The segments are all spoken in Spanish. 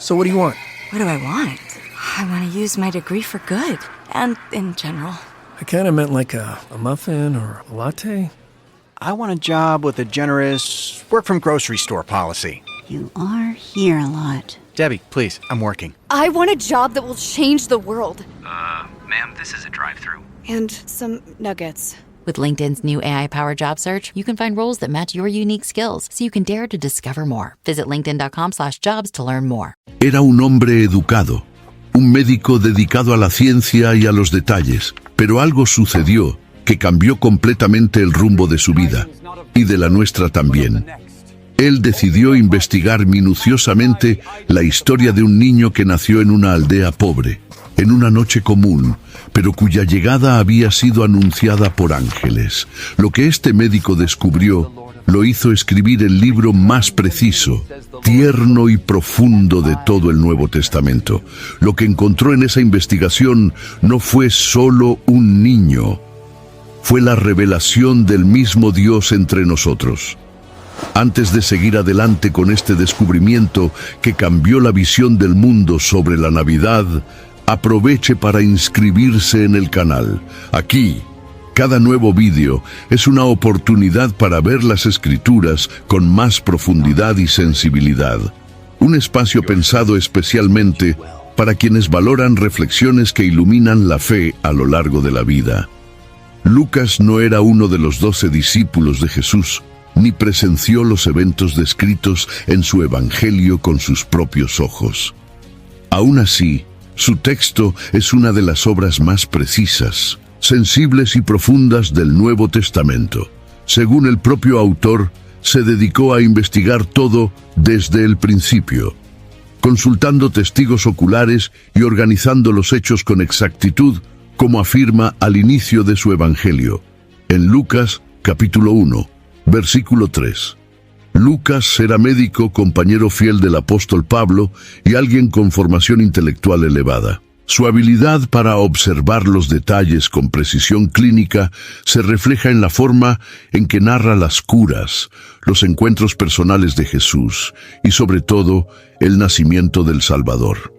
So what do you want? What do I want? I want to use my degree for good. And in general. I kind of meant like a muffin or a latte. I want a job with a generous work-from-grocery-store policy. You are here a lot. Debbie, please, I'm working. I want a job that will change the world. Ma'am, this is a drive-thru. And some nuggets. With LinkedIn's new AI-powered job search, you can find roles that match your unique skills, so you can dare to discover more. Visit linkedin.com/jobs to learn more. Era un hombre educado, un médico dedicado a la ciencia y a los detalles, pero algo sucedió que cambió completamente el rumbo de su vida, y de la nuestra también. Él decidió investigar minuciosamente la historia de un niño que nació en una aldea pobre, en una noche común, pero cuya llegada había sido anunciada por ángeles. Lo que este médico descubrió lo hizo escribir el libro más preciso, tierno y profundo de todo el Nuevo Testamento. Lo que encontró en esa investigación no fue solo un niño, fue la revelación del mismo Dios entre nosotros. Antes de seguir adelante con este descubrimiento que cambió la visión del mundo sobre la Navidad, aproveche para inscribirse en el canal. Aquí, cada nuevo vídeo es una oportunidad para ver las Escrituras con más profundidad y sensibilidad. Un espacio pensado especialmente para quienes valoran reflexiones que iluminan la fe a lo largo de la vida. Lucas no era uno de los 12 discípulos de Jesús, ni presenció los eventos descritos en su Evangelio con sus propios ojos. Aún así, su texto es una de las obras más precisas, sensibles y profundas del Nuevo Testamento. Según el propio autor, se dedicó a investigar todo desde el principio, consultando testigos oculares y organizando los hechos con exactitud, como afirma al inicio de su Evangelio, en Lucas capítulo 1, versículo 3. Lucas era médico, compañero fiel del apóstol Pablo y alguien con formación intelectual elevada. Su habilidad para observar los detalles con precisión clínica se refleja en la forma en que narra las curas, los encuentros personales de Jesús y, sobre todo, el nacimiento del Salvador.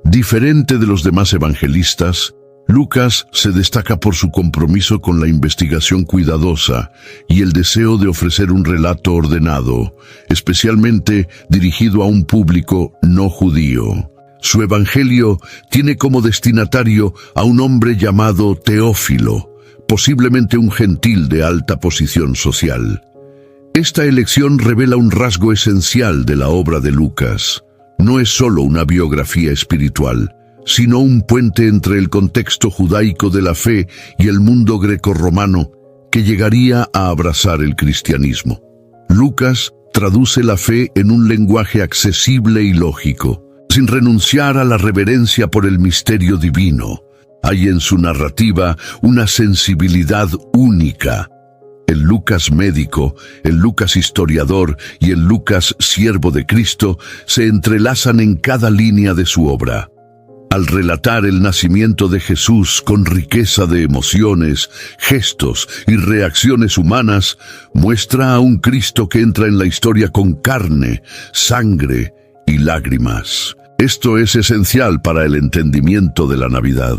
Diferente de los demás evangelistas, Lucas se destaca por su compromiso con la investigación cuidadosa y el deseo de ofrecer un relato ordenado, especialmente dirigido a un público no judío. Su evangelio tiene como destinatario a un hombre llamado Teófilo, posiblemente un gentil de alta posición social. Esta elección revela un rasgo esencial de la obra de Lucas. No es solo una biografía espiritual, sino un puente entre el contexto judaico de la fe y el mundo grecorromano que llegaría a abrazar el cristianismo. Lucas traduce la fe en un lenguaje accesible y lógico, sin renunciar a la reverencia por el misterio divino. Hay en su narrativa una sensibilidad única. El Lucas médico, el Lucas historiador y el Lucas siervo de Cristo se entrelazan en cada línea de su obra. Al relatar el nacimiento de Jesús con riqueza de emociones, gestos y reacciones humanas, muestra a un Cristo que entra en la historia con carne, sangre y lágrimas. Esto es esencial para el entendimiento de la Navidad.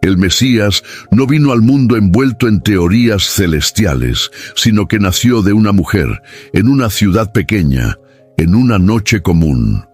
El Mesías no vino al mundo envuelto en teorías celestiales, sino que nació de una mujer, en una ciudad pequeña, en una noche común.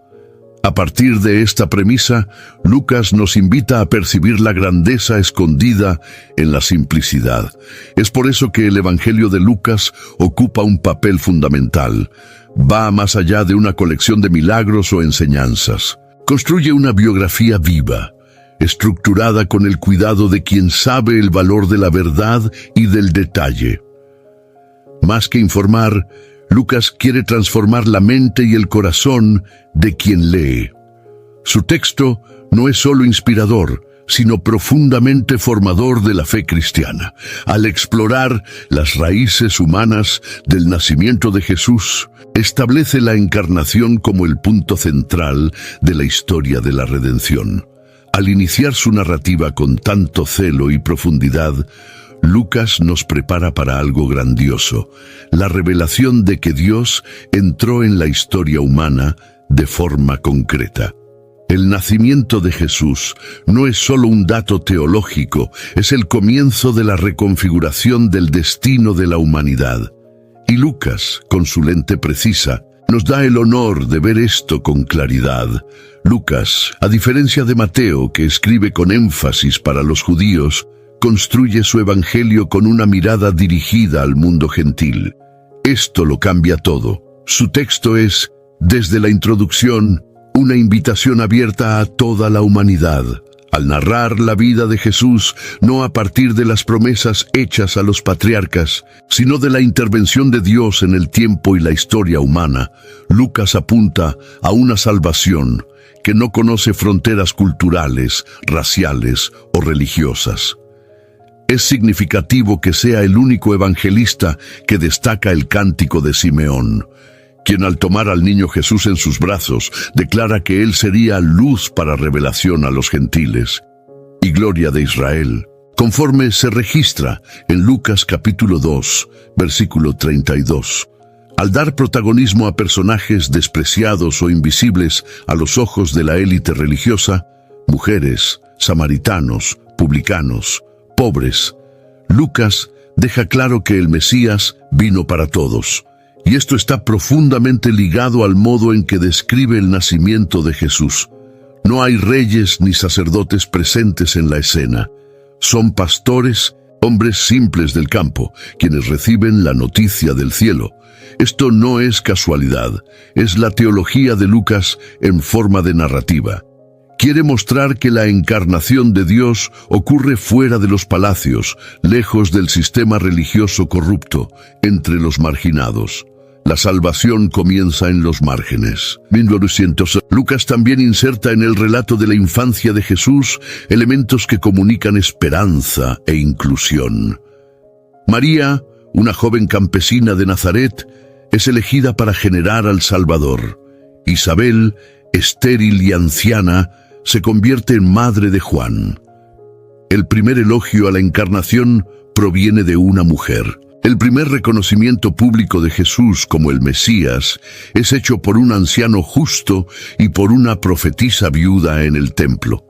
A partir de esta premisa, Lucas nos invita a percibir la grandeza escondida en la simplicidad. Es por eso que el Evangelio de Lucas ocupa un papel fundamental. Va más allá de una colección de milagros o enseñanzas. Construye una biografía viva, estructurada con el cuidado de quien sabe el valor de la verdad y del detalle. Más que informar, Lucas quiere transformar la mente y el corazón de quien lee. Su texto no es solo inspirador, sino profundamente formador de la fe cristiana. Al explorar las raíces humanas del nacimiento de Jesús, establece la encarnación como el punto central de la historia de la redención. Al iniciar su narrativa con tanto celo y profundidad, Lucas nos prepara para algo grandioso, la revelación de que Dios entró en la historia humana de forma concreta. El nacimiento de Jesús no es solo un dato teológico, es el comienzo de la reconfiguración del destino de la humanidad. Y Lucas, con su lente precisa, nos da el honor de ver esto con claridad. Lucas, a diferencia de Mateo, que escribe con énfasis para los judíos, construye su evangelio con una mirada dirigida al mundo gentil. Esto lo cambia todo. Su texto es, desde la introducción, una invitación abierta a toda la humanidad. Al narrar la vida de Jesús, no a partir de las promesas hechas a los patriarcas, sino de la intervención de Dios en el tiempo y la historia humana, Lucas apunta a una salvación que no conoce fronteras culturales, raciales o religiosas. Es significativo que sea el único evangelista que destaca el cántico de Simeón, quien al tomar al niño Jesús en sus brazos, declara que él sería luz para revelación a los gentiles y gloria de Israel, conforme se registra en Lucas capítulo 2, versículo 32. Al dar protagonismo a personajes despreciados o invisibles a los ojos de la élite religiosa, mujeres, samaritanos, publicanos, pobres, Lucas deja claro que el Mesías vino para todos. Y esto está profundamente ligado al modo en que describe el nacimiento de Jesús. No hay reyes ni sacerdotes presentes en la escena. Son pastores, hombres simples del campo, quienes reciben la noticia del cielo. Esto no es casualidad, es la teología de Lucas en forma de narrativa. Quiere mostrar que la encarnación de Dios ocurre fuera de los palacios, lejos del sistema religioso corrupto, entre los marginados. La salvación comienza en los márgenes. 1900. Lucas también inserta en el relato de la infancia de Jesús elementos que comunican esperanza e inclusión. María, una joven campesina de Nazaret, es elegida para generar al Salvador. Isabel, estéril y anciana, se convierte en madre de Juan. El primer elogio a la encarnación proviene de una mujer. El primer reconocimiento público de Jesús como el Mesías es hecho por un anciano justo y por una profetisa viuda en el templo.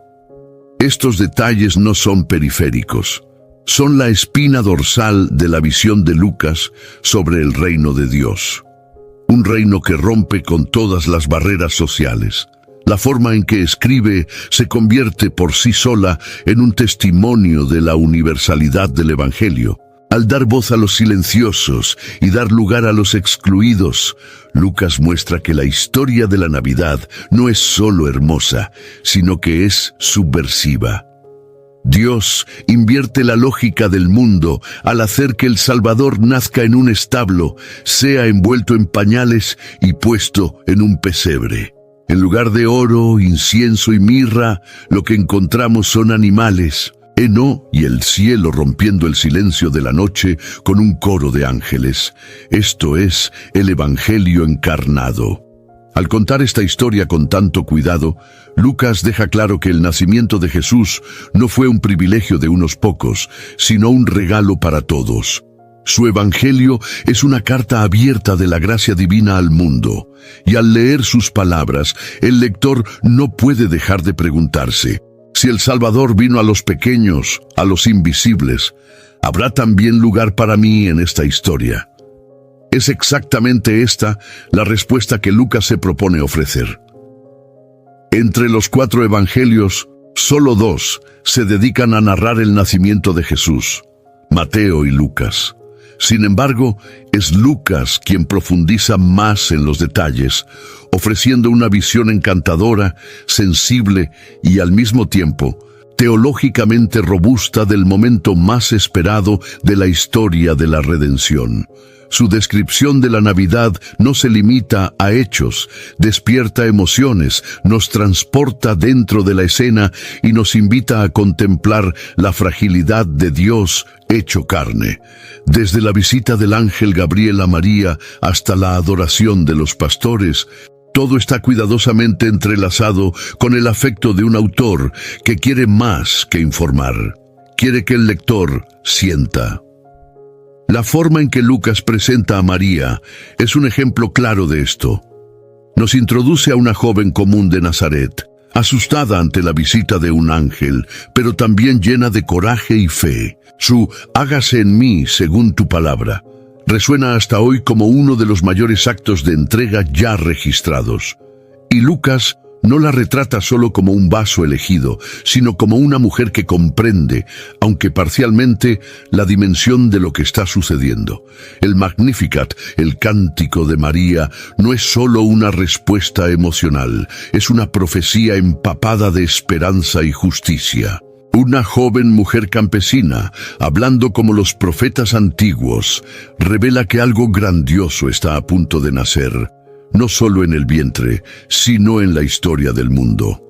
Estos detalles no son periféricos, son la espina dorsal de la visión de Lucas sobre el reino de Dios. Un reino que rompe con todas las barreras sociales. La forma en que escribe se convierte por sí sola en un testimonio de la universalidad del Evangelio. Al dar voz a los silenciosos y dar lugar a los excluidos, Lucas muestra que la historia de la Navidad no es solo hermosa, sino que es subversiva. Dios invierte la lógica del mundo al hacer que el Salvador nazca en un establo, sea envuelto en pañales y puesto en un pesebre. En lugar de oro, incienso y mirra, lo que encontramos son animales. Heno y el cielo rompiendo el silencio de la noche con un coro de ángeles. Esto es el Evangelio encarnado. Al contar esta historia con tanto cuidado, Lucas deja claro que el nacimiento de Jesús no fue un privilegio de unos pocos, sino un regalo para todos. Su Evangelio es una carta abierta de la gracia divina al mundo, y al leer sus palabras, el lector no puede dejar de preguntarse: si el Salvador vino a los pequeños, a los invisibles, ¿habrá también lugar para mí en esta historia? Es exactamente esta la respuesta que Lucas se propone ofrecer. Entre los 4 evangelios, solo 2 se dedican a narrar el nacimiento de Jesús: Mateo y Lucas. Sin embargo, es Lucas quien profundiza más en los detalles, ofreciendo una visión encantadora, sensible y al mismo tiempo teológicamente robusta del momento más esperado de la historia de la redención. Su descripción de la Navidad no se limita a hechos, despierta emociones, nos transporta dentro de la escena y nos invita a contemplar la fragilidad de Dios hecho carne. Desde la visita del ángel Gabriel a María hasta la adoración de los pastores, todo está cuidadosamente entrelazado con el afecto de un autor que quiere más que informar. Quiere que el lector sienta. La forma en que Lucas presenta a María es un ejemplo claro de esto. Nos introduce a una joven común de Nazaret, asustada ante la visita de un ángel, pero también llena de coraje y fe. Su «hágase en mí según tu palabra» resuena hasta hoy como uno de los mayores actos de entrega ya registrados. Y Lucas no la retrata solo como un vaso elegido, sino como una mujer que comprende, aunque parcialmente, la dimensión de lo que está sucediendo. El Magnificat, el cántico de María, no es solo una respuesta emocional, es una profecía empapada de esperanza y justicia. Una joven mujer campesina, hablando como los profetas antiguos, revela que algo grandioso está a punto de nacer, no solo en el vientre, sino en la historia del mundo.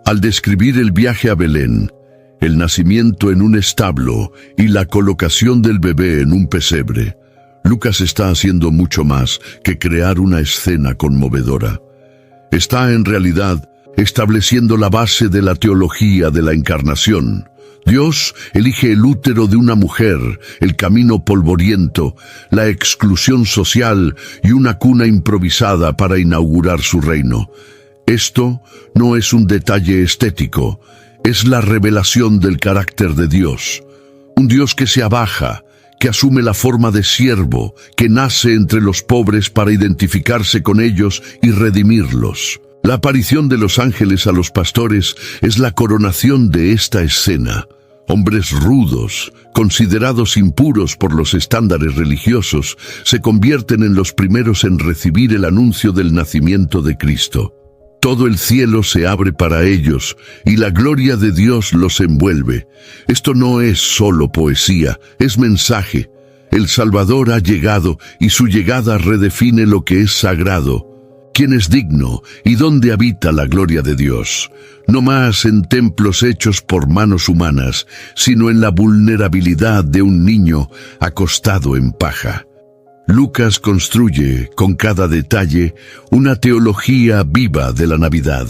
Al describir el viaje a Belén, el nacimiento en un establo y la colocación del bebé en un pesebre, Lucas está haciendo mucho más que crear una escena conmovedora. Está en realidad estableciendo la base de la teología de la encarnación. Dios elige el útero de una mujer, el camino polvoriento, la exclusión social y una cuna improvisada para inaugurar su reino. Esto no es un detalle estético, es la revelación del carácter de Dios. Un Dios que se abaja, que asume la forma de siervo, que nace entre los pobres para identificarse con ellos y redimirlos. La aparición de los ángeles a los pastores es la coronación de esta escena. Hombres rudos, considerados impuros por los estándares religiosos, se convierten en los primeros en recibir el anuncio del nacimiento de Cristo. Todo el cielo se abre para ellos y la gloria de Dios los envuelve. Esto no es solo poesía, es mensaje. El Salvador ha llegado y su llegada redefine lo que es sagrado. ¿Quién es digno y dónde habita la gloria de Dios? No más en templos hechos por manos humanas, sino en la vulnerabilidad de un niño acostado en paja. Lucas construye, con cada detalle, una teología viva de la Navidad.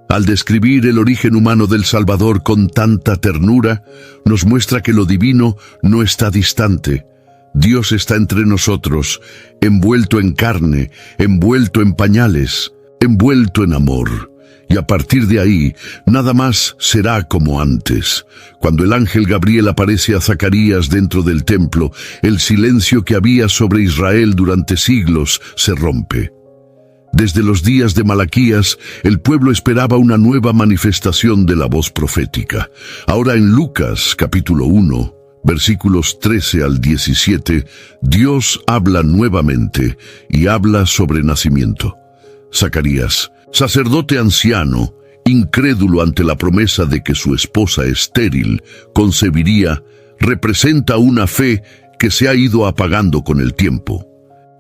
Al describir el origen humano del Salvador con tanta ternura, nos muestra que lo divino no está distante. Dios está entre nosotros, envuelto en carne, envuelto en pañales, envuelto en amor. Y a partir de ahí, nada más será como antes. Cuando el ángel Gabriel aparece a Zacarías dentro del templo, el silencio que había sobre Israel durante siglos se rompe. Desde los días de Malaquías, el pueblo esperaba una nueva manifestación de la voz profética. Ahora en Lucas, capítulo 1, versículos 13 al 17, Dios habla nuevamente y habla sobre nacimiento. Zacarías, sacerdote anciano, incrédulo ante la promesa de que su esposa estéril concebiría, representa una fe que se ha ido apagando con el tiempo.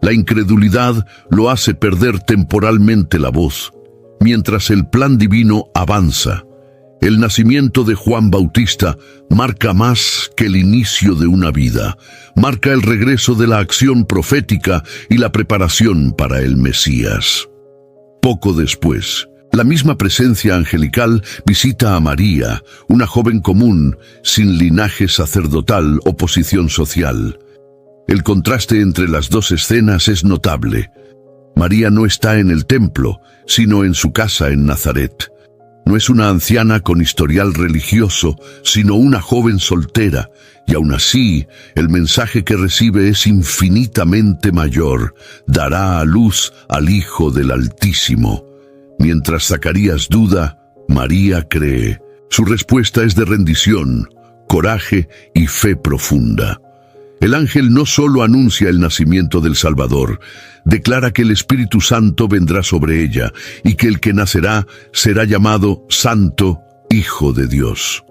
La incredulidad lo hace perder temporalmente la voz, mientras el plan divino avanza. El nacimiento de Juan Bautista marca más que el inicio de una vida, marca el regreso de la acción profética y la preparación para el Mesías. Poco después, la misma presencia angelical visita a María, una joven común, sin linaje sacerdotal o posición social. El contraste entre las dos escenas es notable. María no está en el templo, sino en su casa en Nazaret. No es una anciana con historial religioso, sino una joven soltera, y aún así, el mensaje que recibe es infinitamente mayor. Dará a luz al Hijo del Altísimo. Mientras Zacarías duda, María cree. Su respuesta es de rendición, coraje y fe profunda. El ángel no solo anuncia el nacimiento del Salvador, declara que el Espíritu Santo vendrá sobre ella y que el que nacerá será llamado Santo, Hijo de Dios.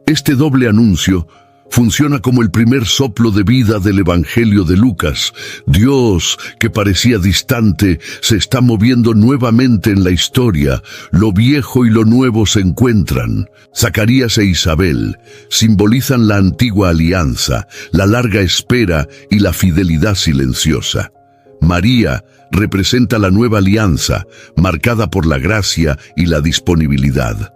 Este doble anuncio funciona como el primer soplo de vida del Evangelio de Lucas. Dios, que parecía distante, se está moviendo nuevamente en la historia. Lo viejo y lo nuevo se encuentran. Zacarías e Isabel simbolizan la antigua alianza, la larga espera y la fidelidad silenciosa. María representa la nueva alianza, marcada por la gracia y la disponibilidad.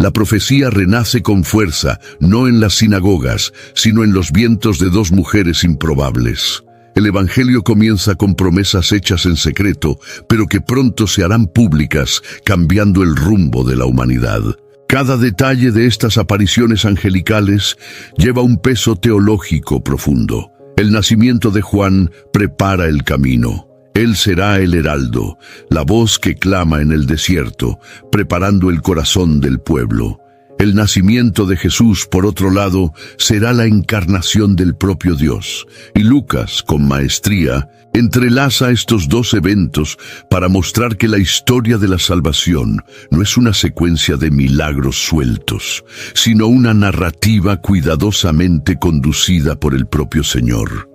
La profecía renace con fuerza, no en las sinagogas, sino en los vientos de dos mujeres improbables. El Evangelio comienza con promesas hechas en secreto, pero que pronto se harán públicas, cambiando el rumbo de la humanidad. Cada detalle de estas apariciones angelicales lleva un peso teológico profundo. El nacimiento de Juan prepara el camino. Él será el heraldo, la voz que clama en el desierto, preparando el corazón del pueblo. El nacimiento de Jesús, por otro lado, será la encarnación del propio Dios. Y Lucas, con maestría, entrelaza estos dos eventos para mostrar que la historia de la salvación no es una secuencia de milagros sueltos, sino una narrativa cuidadosamente conducida por el propio Señor.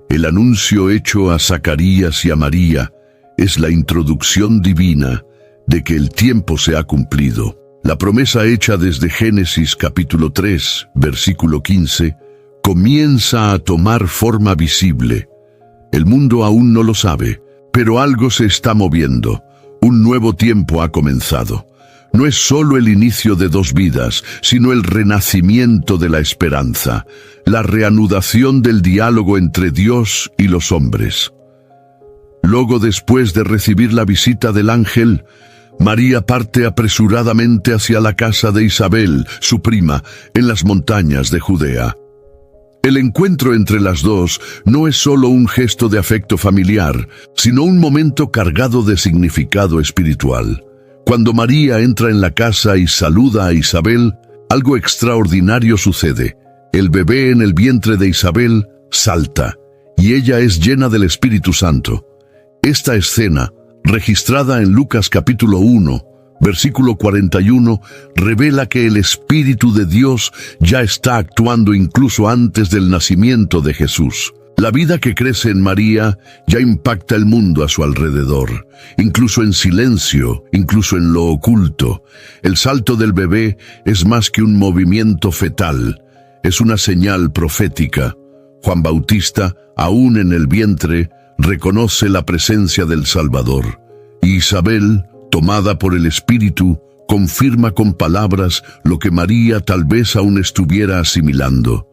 El anuncio hecho a Zacarías y a María es la introducción divina de que el tiempo se ha cumplido. La promesa hecha desde Génesis capítulo 3, versículo 15, comienza a tomar forma visible. El mundo aún no lo sabe, pero algo se está moviendo. Un nuevo tiempo ha comenzado. No es solo el inicio de dos vidas, sino el renacimiento de la esperanza, la reanudación del diálogo entre Dios y los hombres. Luego, después de recibir la visita del ángel, María parte apresuradamente hacia la casa de Isabel, su prima, en las montañas de Judea. El encuentro entre las dos no es solo un gesto de afecto familiar, sino un momento cargado de significado espiritual. Cuando María entra en la casa y saluda a Isabel, algo extraordinario sucede. El bebé en el vientre de Isabel salta, y ella es llena del Espíritu Santo. Esta escena, registrada en Lucas capítulo 1, versículo 41, revela que el Espíritu de Dios ya está actuando incluso antes del nacimiento de Jesús. La vida que crece en María ya impacta el mundo a su alrededor, incluso en silencio, incluso en lo oculto. El salto del bebé es más que un movimiento fetal, es una señal profética. Juan Bautista, aún en el vientre, reconoce la presencia del Salvador. Y Isabel, tomada por el Espíritu, confirma con palabras lo que María tal vez aún estuviera asimilando.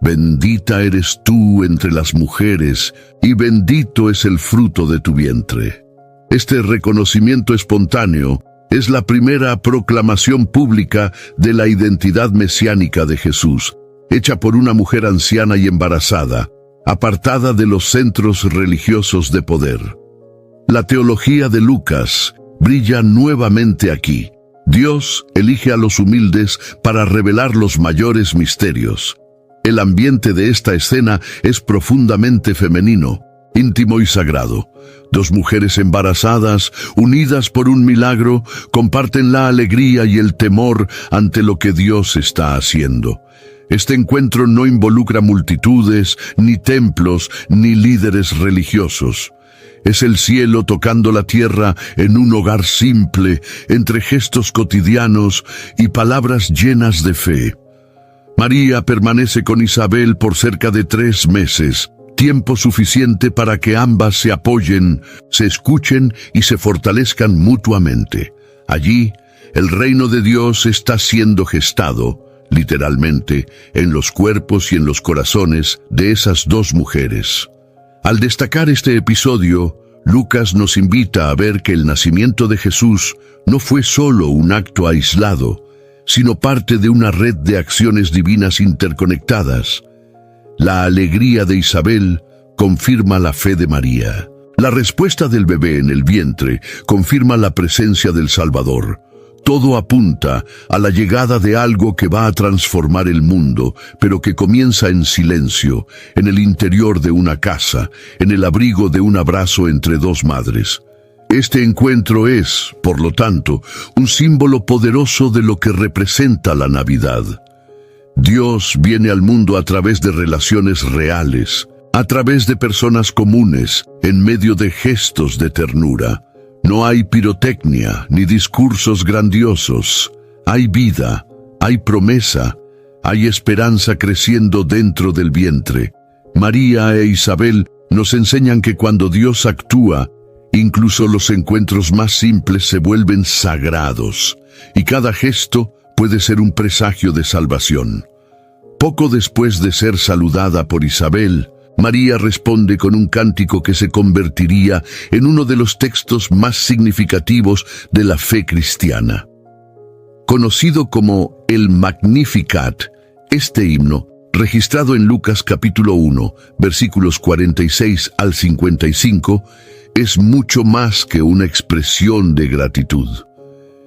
Bendita eres tú entre las mujeres, y bendito es el fruto de tu vientre. Este reconocimiento espontáneo es la primera proclamación pública de la identidad mesiánica de Jesús, hecha por una mujer anciana y embarazada, apartada de los centros religiosos de poder. La teología de Lucas brilla nuevamente aquí. Dios elige a los humildes para revelar los mayores misterios. El ambiente de esta escena es profundamente femenino, íntimo y sagrado. Dos mujeres embarazadas, unidas por un milagro, comparten la alegría y el temor ante lo que Dios está haciendo. Este encuentro no involucra multitudes, ni templos, ni líderes religiosos. Es el cielo tocando la tierra en un hogar simple, entre gestos cotidianos y palabras llenas de fe. María permanece con Isabel por cerca de 3 meses, tiempo suficiente para que ambas se apoyen, se escuchen y se fortalezcan mutuamente. Allí, el reino de Dios está siendo gestado, literalmente, en los cuerpos y en los corazones de esas dos mujeres. Al destacar este episodio, Lucas nos invita a ver que el nacimiento de Jesús no fue solo un acto aislado, sino parte de una red de acciones divinas interconectadas. La alegría de Isabel confirma la fe de María. La respuesta del bebé en el vientre confirma la presencia del Salvador. Todo apunta a la llegada de algo que va a transformar el mundo, pero que comienza en silencio, en el interior de una casa, en el abrigo de un abrazo entre dos madres. Este encuentro es, por lo tanto, un símbolo poderoso de lo que representa la Navidad. Dios viene al mundo a través de relaciones reales, a través de personas comunes, en medio de gestos de ternura. No hay pirotecnia ni discursos grandiosos. Hay vida, hay promesa, hay esperanza creciendo dentro del vientre. María e Isabel nos enseñan que cuando Dios actúa, incluso los encuentros más simples se vuelven sagrados, y cada gesto puede ser un presagio de salvación. Poco después de ser saludada por Isabel, María responde con un cántico que se convertiría en uno de los textos más significativos de la fe cristiana. Conocido como el Magnificat, este himno, registrado en Lucas capítulo 1, versículos 46 al 55, es mucho más que una expresión de gratitud.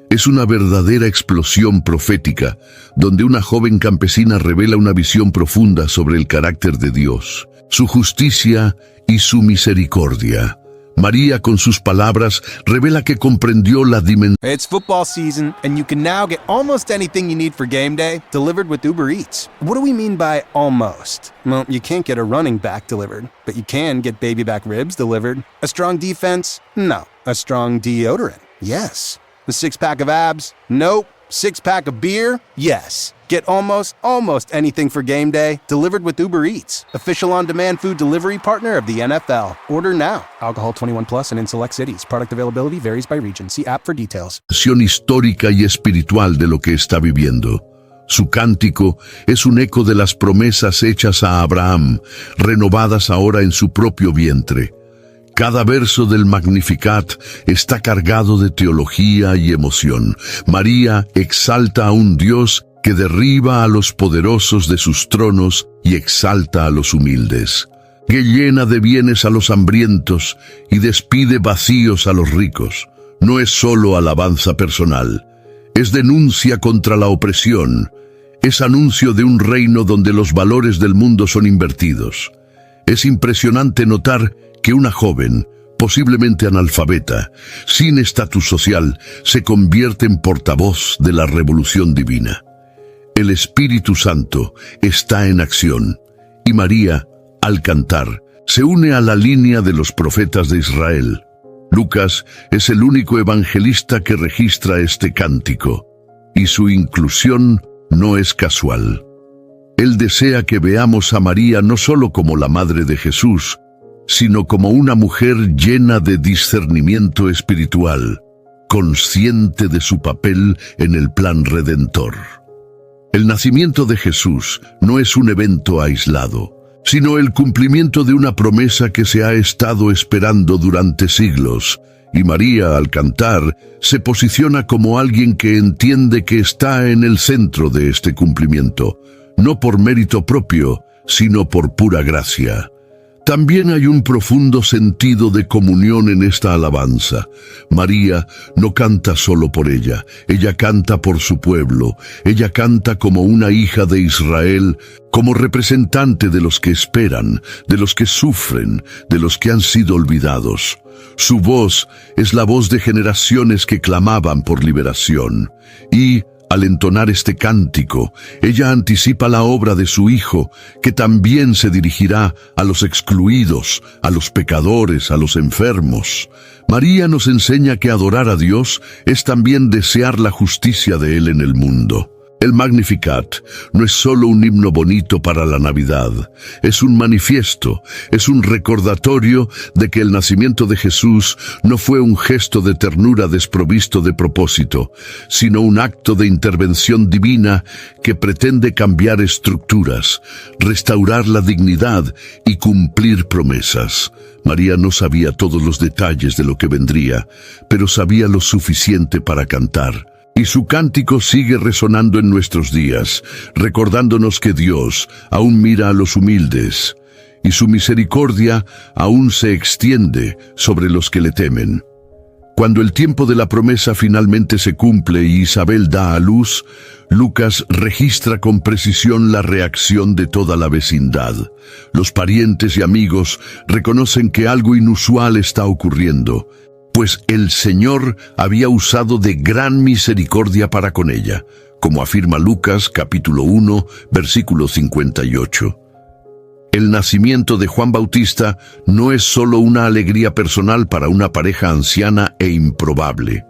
Es una verdadera explosión profética, donde una joven campesina revela una visión profunda sobre el carácter de Dios, su justicia y su misericordia. María, con sus palabras, revela que comprendió la dimensión. It's football season, and you can now get almost anything you need for game day delivered with Uber Eats. What do we mean by almost? Well, you can't get a running back delivered, but you can get baby back ribs delivered. A strong defense? No. A strong deodorant? Yes. A six-pack of abs? Nope. Six-pack of beer? Yes. Get almost anything for game day delivered with Uber Eats, official on-demand food delivery partner of the NFL. Order now. Alcohol 21 plus and in select cities. Product availability varies by region. See app for details. Histórica y espiritual de lo que está viviendo. Su cántico es un eco de las promesas hechas a Abraham, renovadas ahora en su propio vientre. Cada verso del Magnificat está cargado de teología y emoción. María exalta a un Dios que derriba a los poderosos de sus tronos y exalta a los humildes, que llena de bienes a los hambrientos y despide vacíos a los ricos. No es solo alabanza personal, es denuncia contra la opresión, es anuncio de un reino donde los valores del mundo son invertidos. Es impresionante notar que una joven, posiblemente analfabeta, sin estatus social, se convierte en portavoz de la revolución divina. El Espíritu Santo está en acción, y María, al cantar, se une a la línea de los profetas de Israel. Lucas es el único evangelista que registra este cántico, y su inclusión no es casual. Él desea que veamos a María no solo como la madre de Jesús, sino como una mujer llena de discernimiento espiritual, consciente de su papel en el plan redentor. El nacimiento de Jesús no es un evento aislado, sino el cumplimiento de una promesa que se ha estado esperando durante siglos, y María, al cantar, se posiciona como alguien que entiende que está en el centro de este cumplimiento, no por mérito propio, sino por pura gracia. También hay un profundo sentido de comunión en esta alabanza. María no canta solo por ella canta por su pueblo, ella canta como una hija de Israel, como representante de los que esperan, de los que sufren, de los que han sido olvidados. Su voz es la voz de generaciones que clamaban por liberación. Y, al entonar este cántico, ella anticipa la obra de su Hijo, que también se dirigirá a los excluidos, a los pecadores, a los enfermos. María nos enseña que adorar a Dios es también desear la justicia de Él en el mundo. El Magnificat no es solo un himno bonito para la Navidad, es un manifiesto, es un recordatorio de que el nacimiento de Jesús no fue un gesto de ternura desprovisto de propósito, sino un acto de intervención divina que pretende cambiar estructuras, restaurar la dignidad y cumplir promesas. María no sabía todos los detalles de lo que vendría, pero sabía lo suficiente para cantar. Y su cántico sigue resonando en nuestros días, recordándonos que Dios aún mira a los humildes, y su misericordia aún se extiende sobre los que le temen. Cuando el tiempo de la promesa finalmente se cumple y Isabel da a luz, Lucas registra con precisión la reacción de toda la vecindad. Los parientes y amigos reconocen que algo inusual está ocurriendo, pues el Señor había usado de gran misericordia para con ella, como afirma Lucas capítulo 1, versículo 58. El nacimiento de Juan Bautista no es solo una alegría personal para una pareja anciana e improbable.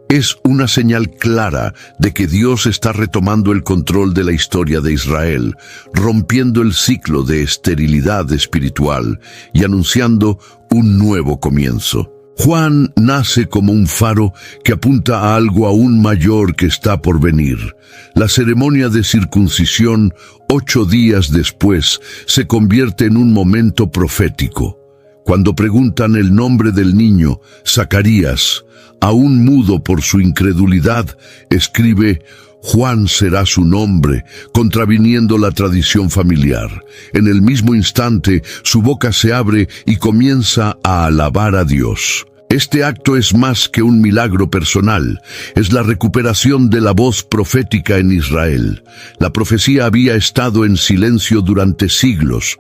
Es una señal clara de que Dios está retomando el control de la historia de Israel, rompiendo el ciclo de esterilidad espiritual y anunciando un nuevo comienzo. Juan nace como un faro que apunta a algo aún mayor que está por venir. La ceremonia de circuncisión, 8 días después, se convierte en un momento profético. Cuando preguntan el nombre del niño, Zacarías, aún mudo por su incredulidad, escribe: Juan será su nombre, contraviniendo la tradición familiar. En el mismo instante, su boca se abre y comienza a alabar a Dios. Este acto es más que un milagro personal, es la recuperación de la voz profética en Israel. La profecía había estado en silencio durante siglos,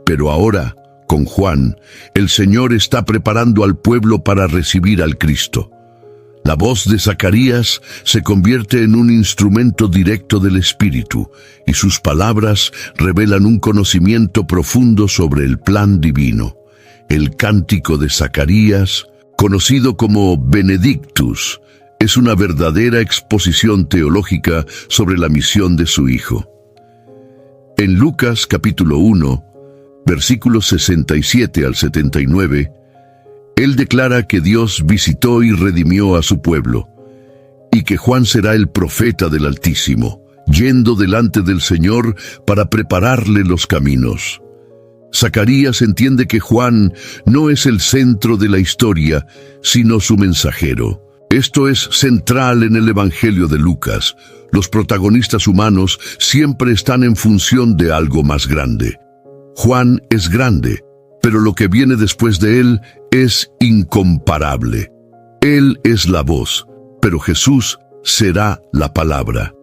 pero ahora, con Juan, el Señor está preparando al pueblo para recibir al Cristo. La voz de Zacarías se convierte en un instrumento directo del Espíritu, y sus palabras revelan un conocimiento profundo sobre el plan divino. El cántico de Zacarías, conocido como Benedictus, es una verdadera exposición teológica sobre la misión de su Hijo. En Lucas capítulo 1, versículos 67 al 79, Él declara que Dios visitó y redimió a su pueblo, y que Juan será el profeta del Altísimo, yendo delante del Señor para prepararle los caminos. Zacarías entiende que Juan no es el centro de la historia, sino su mensajero. Esto es central en el Evangelio de Lucas. Los protagonistas humanos siempre están en función de algo más grande. Juan es grande, pero lo que viene después de él es incomparable. Él es la voz, pero Jesús será la palabra.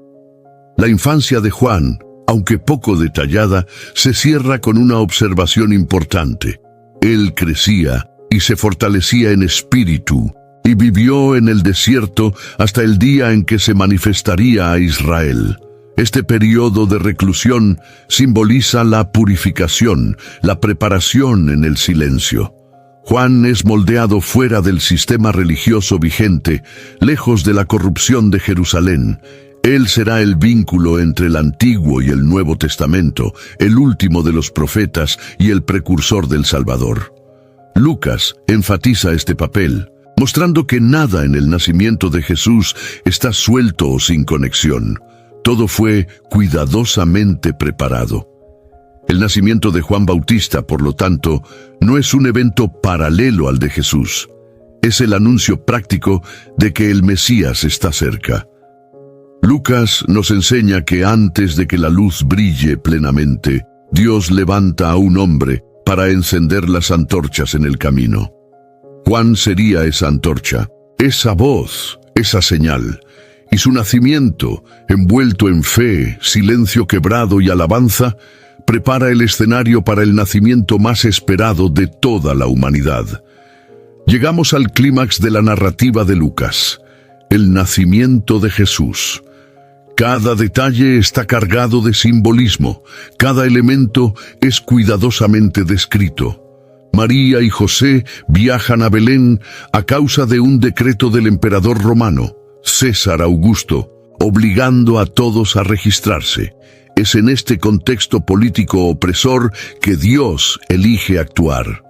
La infancia de Juan, aunque poco detallada, se cierra con una observación importante. Él crecía y se fortalecía en espíritu, y vivió en el desierto hasta el día en que se manifestaría a Israel. Este periodo de reclusión simboliza la purificación, la preparación en el silencio. Juan es moldeado fuera del sistema religioso vigente, lejos de la corrupción de Jerusalén. Él será el vínculo entre el Antiguo y el Nuevo Testamento, el último de los profetas y el precursor del Salvador. Lucas enfatiza este papel, mostrando que nada en el nacimiento de Jesús está suelto o sin conexión. Todo fue cuidadosamente preparado. El nacimiento de Juan Bautista, por lo tanto, no es un evento paralelo al de Jesús. Es el anuncio práctico de que el Mesías está cerca. Lucas nos enseña que antes de que la luz brille plenamente, Dios levanta a un hombre para encender las antorchas en el camino. Juan sería esa antorcha, esa voz, esa señal. Y su nacimiento, envuelto en fe, silencio quebrado y alabanza, prepara el escenario para el nacimiento más esperado de toda la humanidad. Llegamos al clímax de la narrativa de Lucas, el nacimiento de Jesús. Cada detalle está cargado de simbolismo, cada elemento es cuidadosamente descrito. María y José viajan a Belén a causa de un decreto del emperador romano, César Augusto, obligando a todos a registrarse. Es en este contexto político opresor que Dios elige actuar.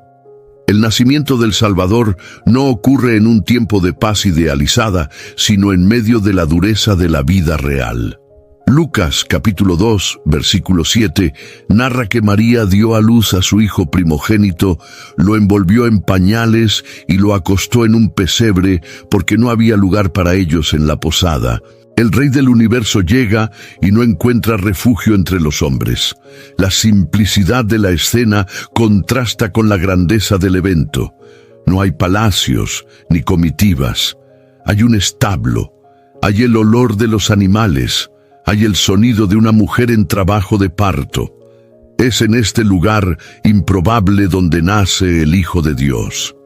El nacimiento del Salvador no ocurre en un tiempo de paz idealizada, sino en medio de la dureza de la vida real. Lucas capítulo 2, versículo 7, narra que María dio a luz a su hijo primogénito, lo envolvió en pañales y lo acostó en un pesebre porque no había lugar para ellos en la posada. El Rey del Universo llega y no encuentra refugio entre los hombres. La simplicidad de la escena contrasta con la grandeza del evento. No hay palacios ni comitivas. Hay un establo. Hay el olor de los animales. Hay el sonido de una mujer en trabajo de parto. Es en este lugar improbable donde nace el Hijo de Dios.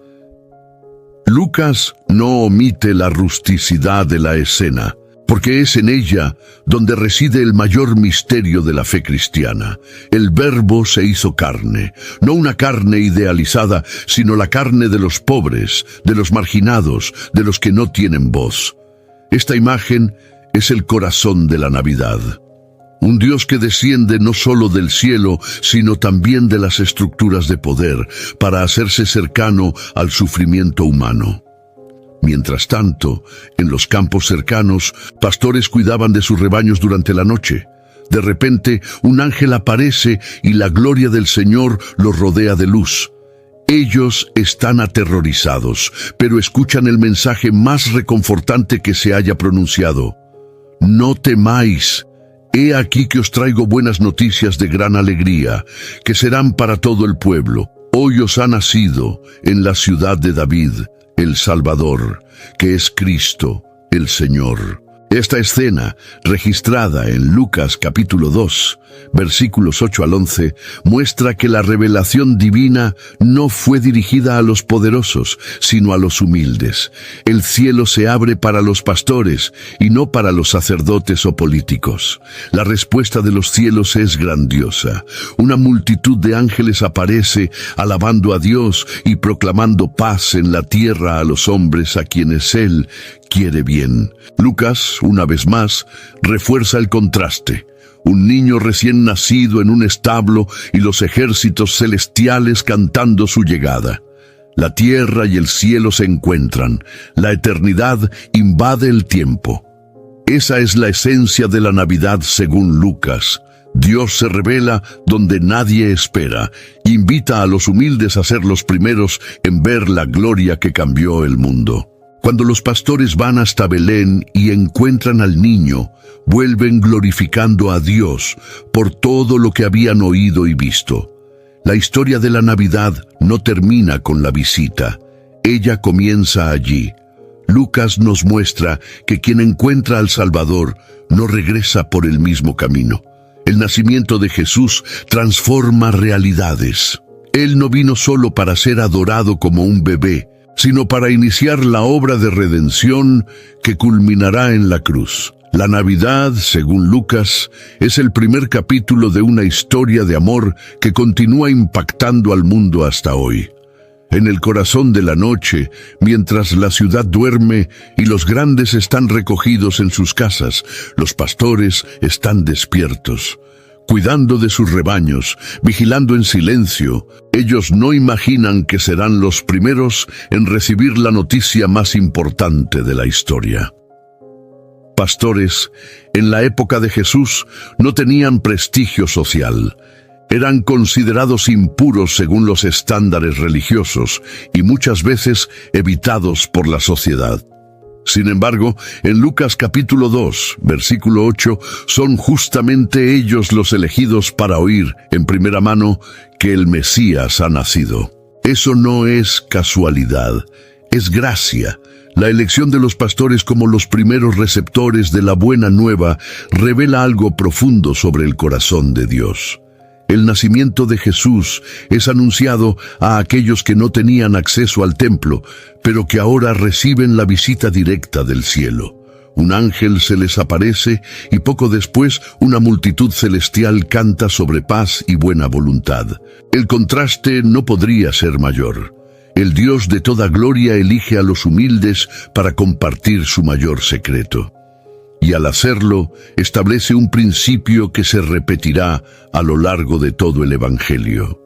Lucas no omite la rusticidad de la escena, porque es en ella donde reside el mayor misterio de la fe cristiana. El Verbo se hizo carne, no una carne idealizada, sino la carne de los pobres, de los marginados, de los que no tienen voz. Esta imagen es el corazón de la Navidad. Un Dios que desciende no solo del cielo, sino también de las estructuras de poder, para hacerse cercano al sufrimiento humano. Mientras tanto, en los campos cercanos, pastores cuidaban de sus rebaños durante la noche. De repente, un ángel aparece y la gloria del Señor los rodea de luz. Ellos están aterrorizados, pero escuchan el mensaje más reconfortante que se haya pronunciado. No temáis. He aquí que os traigo buenas noticias de gran alegría, que serán para todo el pueblo. Hoy os ha nacido en la ciudad de David el Salvador, que es Cristo, el Señor. Esta escena, registrada en Lucas capítulo 2, versículos 8 al 11, muestra que la revelación divina no fue dirigida a los poderosos, sino a los humildes. El cielo se abre para los pastores y no para los sacerdotes o políticos. La respuesta de los cielos es grandiosa. Una multitud de ángeles aparece alabando a Dios y proclamando paz en la tierra a los hombres a quienes Él quiere bien. Lucas, una vez más, refuerza el contraste. Un niño recién nacido en un establo y los ejércitos celestiales cantando su llegada. La tierra y el cielo se encuentran. La eternidad invade el tiempo. Esa es la esencia de la Navidad según Lucas. Dios se revela donde nadie espera. Invita a los humildes a ser los primeros en ver la gloria que cambió el mundo. Cuando los pastores van hasta Belén y encuentran al niño, vuelven glorificando a Dios por todo lo que habían oído y visto. La historia de la Navidad no termina con la visita. Ella comienza allí. Lucas nos muestra que quien encuentra al Salvador no regresa por el mismo camino. El nacimiento de Jesús transforma realidades. Él no vino solo para ser adorado como un bebé, sino para iniciar la obra de redención que culminará en la cruz. La Navidad, según Lucas, es el primer capítulo de una historia de amor que continúa impactando al mundo hasta hoy. En el corazón de la noche, mientras la ciudad duerme y los grandes están recogidos en sus casas, los pastores están despiertos, cuidando de sus rebaños, vigilando en silencio. Ellos no imaginan que serán los primeros en recibir la noticia más importante de la historia. Pastores, en la época de Jesús, no tenían prestigio social. Eran considerados impuros según los estándares religiosos y muchas veces evitados por la sociedad. Sin embargo, en Lucas capítulo 2, versículo 8, son justamente ellos los elegidos para oír en primera mano que el Mesías ha nacido. Eso no es casualidad, es gracia. La elección de los pastores como los primeros receptores de la buena nueva revela algo profundo sobre el corazón de Dios. El nacimiento de Jesús es anunciado a aquellos que no tenían acceso al templo, pero que ahora reciben la visita directa del cielo. Un ángel se les aparece y poco después una multitud celestial canta sobre paz y buena voluntad. El contraste no podría ser mayor. El Dios de toda gloria elige a los humildes para compartir su mayor secreto. Y al hacerlo, establece un principio que se repetirá a lo largo de todo el Evangelio.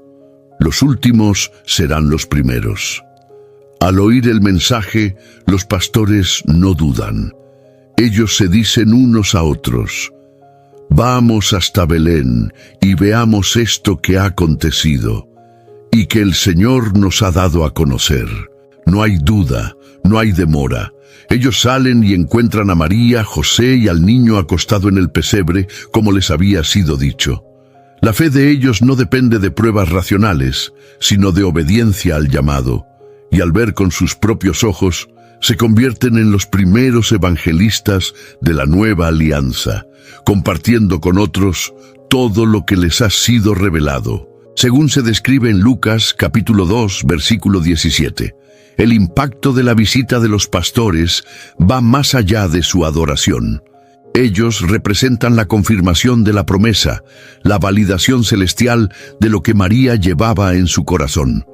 Los últimos serán los primeros. Al oír el mensaje, los pastores no dudan. Ellos se dicen unos a otros: «Vamos hasta Belén y veamos esto que ha acontecido y que el Señor nos ha dado a conocer». No hay duda, no hay demora. Ellos salen y encuentran a María, José y al niño acostado en el pesebre, como les había sido dicho. La fe de ellos no depende de pruebas racionales, sino de obediencia al llamado, y al ver con sus propios ojos, se convierten en los primeros evangelistas de la nueva alianza, compartiendo con otros todo lo que les ha sido revelado. Según se describe en Lucas capítulo 2, versículo 17, el impacto de la visita de los pastores va más allá de su adoración. Ellos representan la confirmación de la promesa, la validación celestial de lo que María llevaba en su corazón.